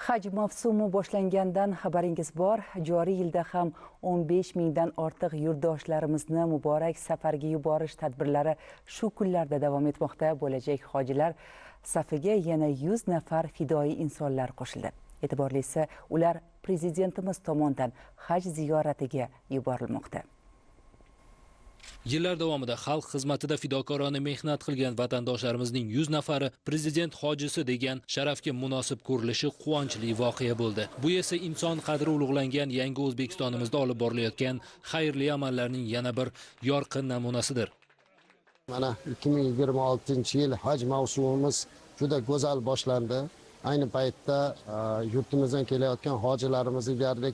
Haj mavsumi boshlangandan xabaringiz bor. Joriy yilda ham 15 mingdan ortiq yurtdoshlarimizni muborak safarga yuborish tadbirlari shu kunlarda davom etmoqda. Bo'lajak hojilar safiga yana 100 nafar fidoyi insonlar qo'shildi. E'tiborlisi, ular prezidentimiz tomonidan haj ziyoratiga yuborilmoqda. Yillar davomida xalq xizmatida fidokorona mehnat qilgan vatandoshlarimizning 100 nafari prezident hojisi degan sharafga munosib ko'rilishi quvonchli voqea bo'ldi. Bu esa inson qadri ulug'langan yangi O'zbekistonimizda olib borilayotgan xayrli amallarning yana bir yorqin namunasidir. Mana 2026-yil haj mavsumimiz juda go'zal boshlandi. Ayni paytda yurtimizdan kelayotgan hojilarimiz deyarli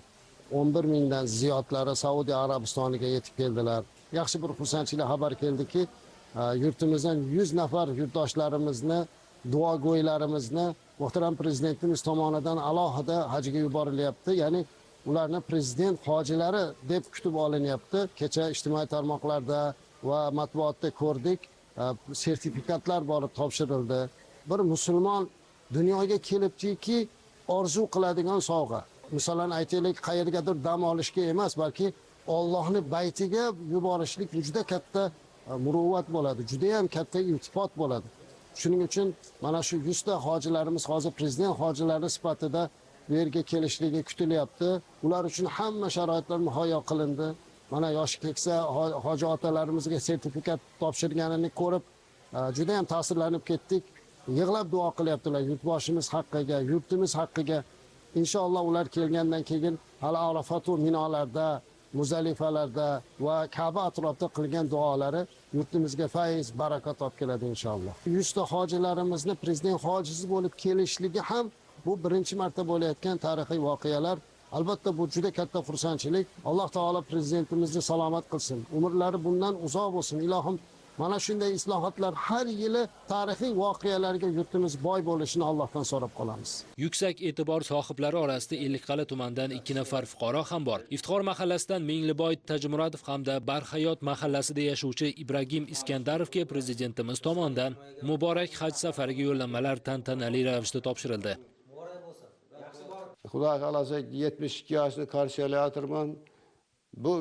11 mingdan ziyodlari Saudiya Arabistoniga yetib keldilar. Yaxshi bir xursandchilik xabar keldiki, yurtimizdan 100 nafar yurtdoshlarimizni, duogo'ylarimizni muhtaram prezidentimiz tomonidan alohida hajga yuborilyapti. Ya'ni ularni prezident hojilari deb kutib olinyapti. Kecha ijtimoiy tarmoqlarda va matbuotda ko'rdik, sertifikatlar borib topshirildi. Bir musulmon dunyoga kelibdiki, orzu qiladigan sovg'a. Masalan, aytaylik, qayergadir dam olishga emas, balki Allohning baytiga yuborishlik juda katta muruvvat bo'ladi, juda ham katta iltifot bo'ladi. Shuning uchun mana shu 100 ta hojilarimiz hozir prezident hojilari sifatida bu yerga kelishligi kutilyapti. Ular uchun hamma sharoitlar muhayyo qilindi. Mana yoshi keksa hoji otalarimizga sertifikat topshirganini ko'rib juda ham ta'sirlanib ketdik. Yig'lab duo qilyaptilar yurtboshimiz haqqiga, yurtimiz haqqiga. Inshaalloh ular kelgandan keyin hali Arafat va Minolarda, Muzalifalarda va Ka'ba atrofida qilgan duolari yurtimizga fayz, barakat olib keladi inshaalloh. 100 ta hojilarimizni prezident hojisi bo'lib kelishligi ham bu birinchi marta bo'layotgan tarixiy voqealar. Albatta bu juda katta xursandchilik. Alloh taolo prezidentimizni salomat qilsin. Umrlari bundan uzoq bo'lsin. Ilohim, mana shunday islohotlar har yili tarixiy voqealarga yurtimiz boy bo'lishini Allohdan so'rab qolamiz. Yuksak e'tibor sohiblari orasida Ellikqal'a tumanidan 2 nafar fuqaro ham bor. Iftixor mahallasidan Mengliboy Tajmurodov hamda Barhayot mahallasida yashovchi Ibragim Iskandarovga prezidentimiz tomonidan muborak haj safariga yo'llanmalar tantanali ravishda topshirildi. Xudo xolasa 72 yoshni qarshilayapman. Bu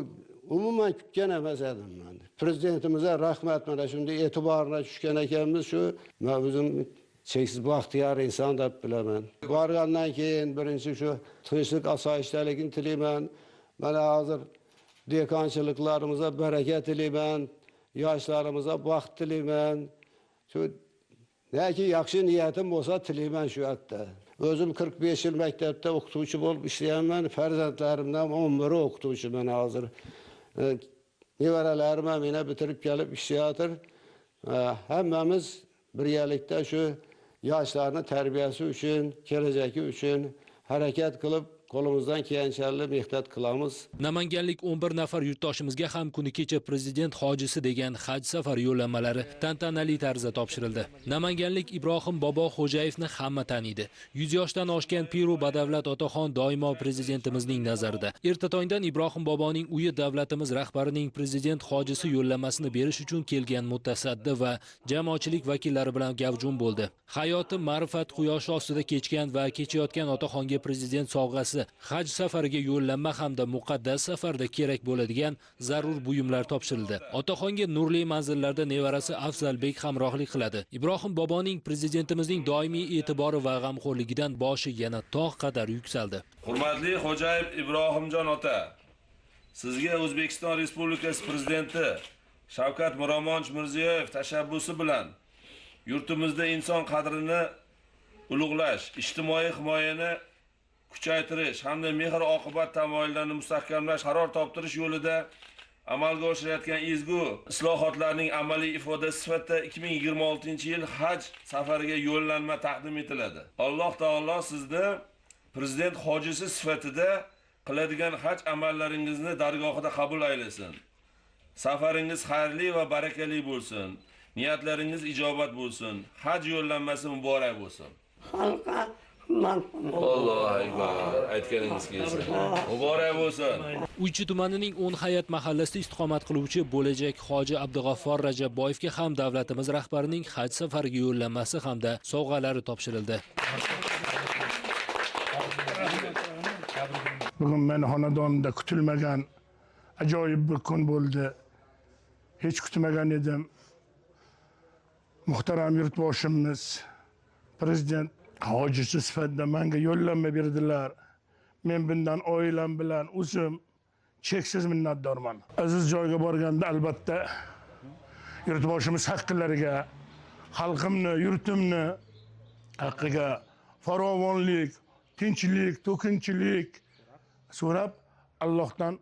umuman kutgan emas edim men. Prezidentimizga rahmat, mana shunday e'tiborga tushgan ekanmiz. Shu men o'zim cheksiz baxtiyor inson deb bilaman. Borgandan keyin birinchi shu tinchlik, osoyishtalikni tilayman. Mana hozir dekonchiliklarimize baraka tilayman, yoshlarimizga baxt tilayman. Shu naki yaxshi niyatim bo'lsa tilayman shu yerda. O'zim 45 yil maktabda o'qituvchi bo'lib ishlayman. Farzandlarimdan 11 o'qituvchiman hozir. Nevaralarim ham meni bitirib kelib ishlayapti. Hammamiz birgalikda shu yoshlarni tarbiyasi uchun, kelajagi uchun harakat qilib qo'limizdan kelgancha mehnat qilamiz. Namanganlik 11 nafar yurtdoshimizga ham kuni kecha prezident hojisi degan haj safar yo'llanmalari tantanali tarzda topshirildi. Namanganlik Ibrohim Bobo Xo'jayevni hamma taniydi. 100 yoshdan oshgan Piru Badavlat otaxon doimo prezidentimizning nazarida. Erta tongdan Ibrohim Boboning uyi davlatimiz rahbarining prezident hojisi yo'llanmasini berish uchun kelgan mutasaddi va jamoatchilik vakillari bilan gavjum bo'ldi. Hayoti ma'rifat quyoshi ostida kechgan va kechayotgan otaxonga prezident sovg'asi haj safariga yo'llanma hamda muqaddas safarda kerak bo'ladigan zarur buyumlar topshirildi. Otaxonga nurli manzillarda nevarasi Afzalbek hamrohlik qiladi. Ibrohim Boboning prezidentimizning doimiy e'tibori va g'amxo'rligidan boshi yana tog' qadar yuksaldi. Hurmatli Xo'jayev Ibrohimjon ota, sizga O'zbekiston Respublikasi prezidenti Shavkat Mirziyoyev tashabbusi bilan yurtimizda inson qadrini ulug'lash, ijtimoiy himoyani kuchaytirish hamda mehr-oqibat tamoyillarini mustahkamlash, qaror toptirish yo'lida amalga oshirayotgan ezgu islohotlarning amaliy ifodasi sifatida 2026-yil haj safariga yo'llanma taqdim etiladi. Alloh taolo sizni prezident hojisi sifatida qiladigan haj amallaringizni dargohida qabul aylasin. Safaringiz xayrli va barakali bo'lsin. Niyatlaringiz ijobat bo'lsin. Haj yo'llanmasi muborak bo'lsin. Xalqqa Allohu akbar. Aytganingiz kelsin. Muborak bo'lsin. Uychi tumanining 10 hayat mahallasida istiqomat qiluvchi bo'lajak hoji Abdug'affor Rajabboyevga ham davlatimiz rahbarining haj safariga yo'llanmasi hamda sovg'alari topshirildi. Bugun men xonadonimda kutilmagan ajoyib bir kun bo'ldi. Hech kutmagan edim. Muhtaram yurtboshimiz, prezident hojisi sifatida menga yo'llanma berdilar. Men bundan oilam bilan o'zim cheksiz minnatdorman. Aziz joyga borganda albatta yurtboshimiz haqqilariga, xalqimni, yurtimni haqqiga farovonlik, tinchlik, to'kinchilik so'rab Allohdan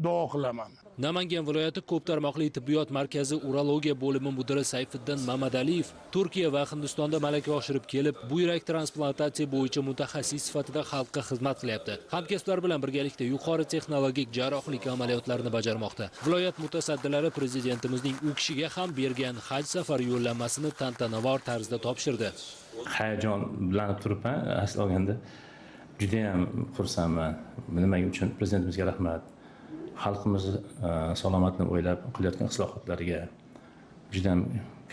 duo qilaman. Namangan viloyati ko'p tarmoqli tibbiyot markazi urologiya bo'limi mudiri Sayfiddin Mamadaliyev Turkiya va Hindistonda malaka oshirib kelib, buyrak transplantatsiya bo'yicha mutaxassis sifatida xalqqa xizmat qilyapti. Hamkasblar bilan birgalikda yuqori texnologik jarrohlik amaliyotlarini bajarmoqda. Viloyat mutasaddilari prezidentimizning u kishiga ham bergan haj safari yo'llanmasini tantanavor tarzda topshirdi. Hayajonlanib turibman, asl olganda juda ham xursandman. Nima uchun prezidentimizga rahmat. Xalqimiz salomatligini o'ylab qilayotgan islohotlarga juda ham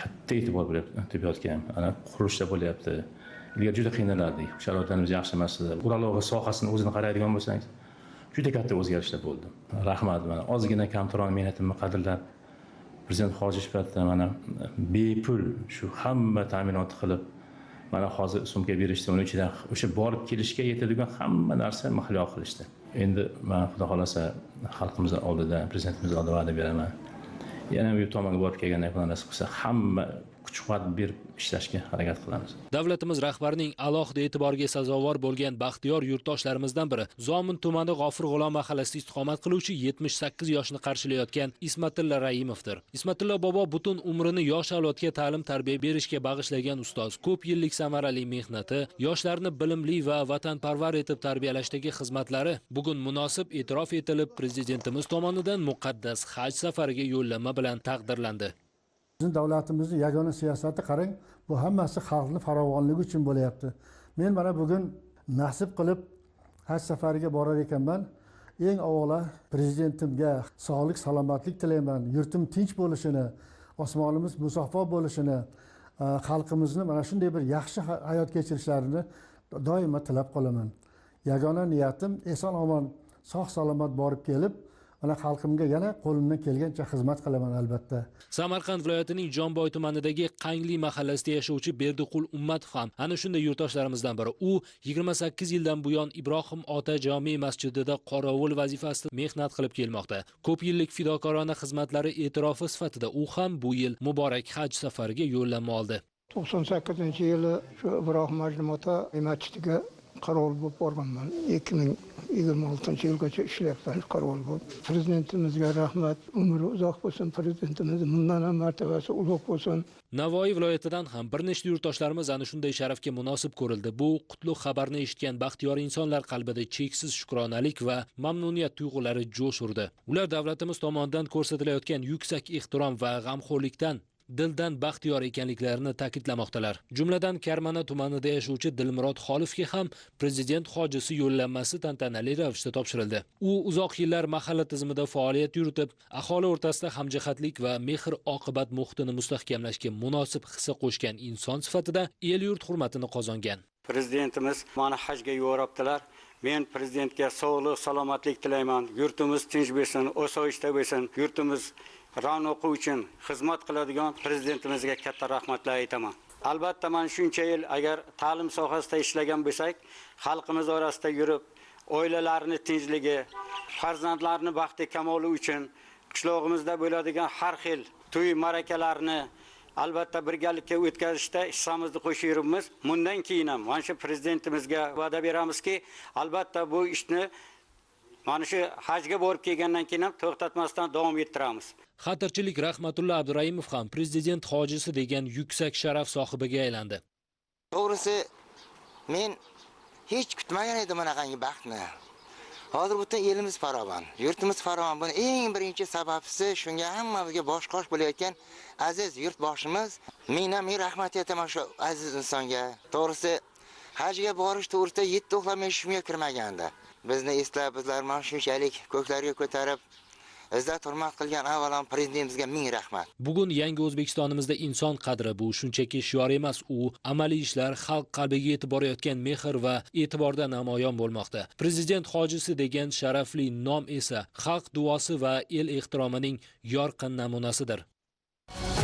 katta e'tibor beryapti. Ana qurilishda bo'lyapti. Ilgari juda qiynalardik. Sharoitlarimiz yaxshi emas edi. Urologiya sohasini o'zini qaraydigan bo'lsangiz, juda katta o'zgarishlar bo'ldi. Rahmat, mana ozgina kamtaron mehnatimni qadrlab, prezident hoji sifatida mana bepul shu hamma ta'minot qilib, mana hozir sumka berishdi, uning ichidan o'sha borib kelishga yetadigan hamma narsa muhayyo qilishdi. Endi men xudo xolasa xalqimiz oldida, prezidentimiz oldida va'da beraman. Yana bu tomonga borib kelganda nasib qilsa hamma kuch-quvvat berib ishlashga harakat qilamiz. Davlatimiz rahbarining alohida e'tiboriga sazovor bo'lgan baxtiyor yurtdoshlarimizdan biri Zomin tumani G'ofur G'ulom mahallasida istiqomat qiluvchi 78 yoshni qarshilayotgan Ismatilla Raimovdir. Ismatilla bobo butun umrini yosh avlodga ta'lim-tarbiya berishga bag'ishlagan ustoz. Ko'p yillik samarali mehnati, yoshlarni bilimli va vatanparvar etib tarbiyalashdagi xizmatlari bugun munosib e'tirof etilib, prezidentimiz tomonidan muqaddas haj safariga yo'llanma bilan taqdirlandi. Bizning davlatimizning yagona siyosati qarang, bu hammasi xalqni farovonligi uchun bo'lyapti. Men mana bugun nasib qilib haj safariga borar ekanman. Eng avvalo prezidentimga sog'lik, salomatlik tilayman. Yurtim tinch bo'lishini, osmonimiz musaffo bo'lishini, xalqimizni mana shunday bir yaxshi hayot kechirishlarini doimo tilab qolaman. Yagona niyatim eson-omon, sog'-salomat borib kelib, mana xalqimga yana qo'limdan kelgancha xizmat qilaman albatta. Samarqand viloyatining Jonboy tumanidagi Qangli mahallasida yashovchi Berdiqul Ummatov ham ana shunday yurtdoshlarimizdan biri. U 28 yildan buyon Ibrohim Ota jome masjidida qorovul vazifasida mehnat qilib kelmoqda. Ko'p yillik fidokorona xizmatlari e'tirofi sifatida u ham bu yil muborak haj safariga yo'llanma oldi. 98-yili shu Ibrohim Ota masjidiga qarovul bo'lib borganman. 2026-yilgacha ishlayapman qarovul bo'lib. Prezidentimizga rahmat, umri uzoq bo'lsin, prezidentimiz bundan ham martabasi ulug' bo'lsin. Navoiy viloyatidan ham bir nechta yurtdoshlarimiz ana shunday sharafga munosib ko'rildi. Bu qutlug' xabarni eshitgan baxtiyor insonlar qalbida cheksiz shukronalik va mamnuniyat tuyg'ulari jo'sh urdi. Ular davlatimiz tomonidan ko'rsatilayotgan yuksak ehtirom va g'amxo'rlikdan dildan baxtiyor ekanliklarini ta'kidlamoqdalar. Jumladan Karmana tumanida yashovchi Dilmurod Xolifga ham prezident hojisi yo'llanmasi tantanali ravishda topshirildi. U uzoq yillar mahalla tizimida faoliyat yuritib, aholi o'rtasida hamjihatlik va mehr-oqibat muhitini mustahkamlashga munosib hissa qo'shgan inson sifatida el-yurt hurmatini qozongan. Prezidentimiz meni hajga yuboribdilar. Men prezidentga sog'lik, salomatlik tilayman. Yurtimiz tinch bo'lsin, osoyishta bo'lsin. Yurtimiz ravnoqi uchun xizmat qiladigan prezidentimizga katta rahmatlar aytaman. Albatta men shuncha yil agar ta'lim sohasida ishlagan bo'lsak, xalqimiz orasida yurib, oilalarni tinchligi, farzandlarni baxti kamoli uchun qishlog'imizda bo'ladigan har xil to'y ma'rakalarni albatta birgalikda o'tkazishda hissamizni qo'shib yuribmiz. Bundan keyin ham mana shu prezidentimizga va'da beramizki, albatta bu ishni mana shu hajga borib kelgandan keyin ham to'xtatmasdan davom ettiramiz. Xatirchilik Rahmatullo Abduraimov ham prezident hojisi degan yuksak sharaf sohibiga aylandi. To'g'risi, men hech kutmagan edim bunaqangi baxtni. Hozir butun elimiz farovon, yurtimiz farovon. Buni eng birinchi sababchisi shunga hammamizga bosh-qosh bo'layotgan aziz yurtboshimiz. Men rahmat aytaman shu aziz insonga. To'g'risi, hajga borish to'g'risida yetti uxlamay tushimga kirmaganda. Bizni eslab, bizlar mana shunchalik ko'klarga ko'tarib, izzat hurmat qilgan avvalom prezidentimizga ming rahmat. Bugun yangi O'zbekistonimizda inson qadri bu shunchaki shior emas, u amaliy ishlar, xalq qalbiga yetib borayotgan mehr va e'tiborda namoyon bo'lmoqda. Prezident hojisi degan sharafli nom esa xalq duosi va el ehtiromining yorqin namunasidir.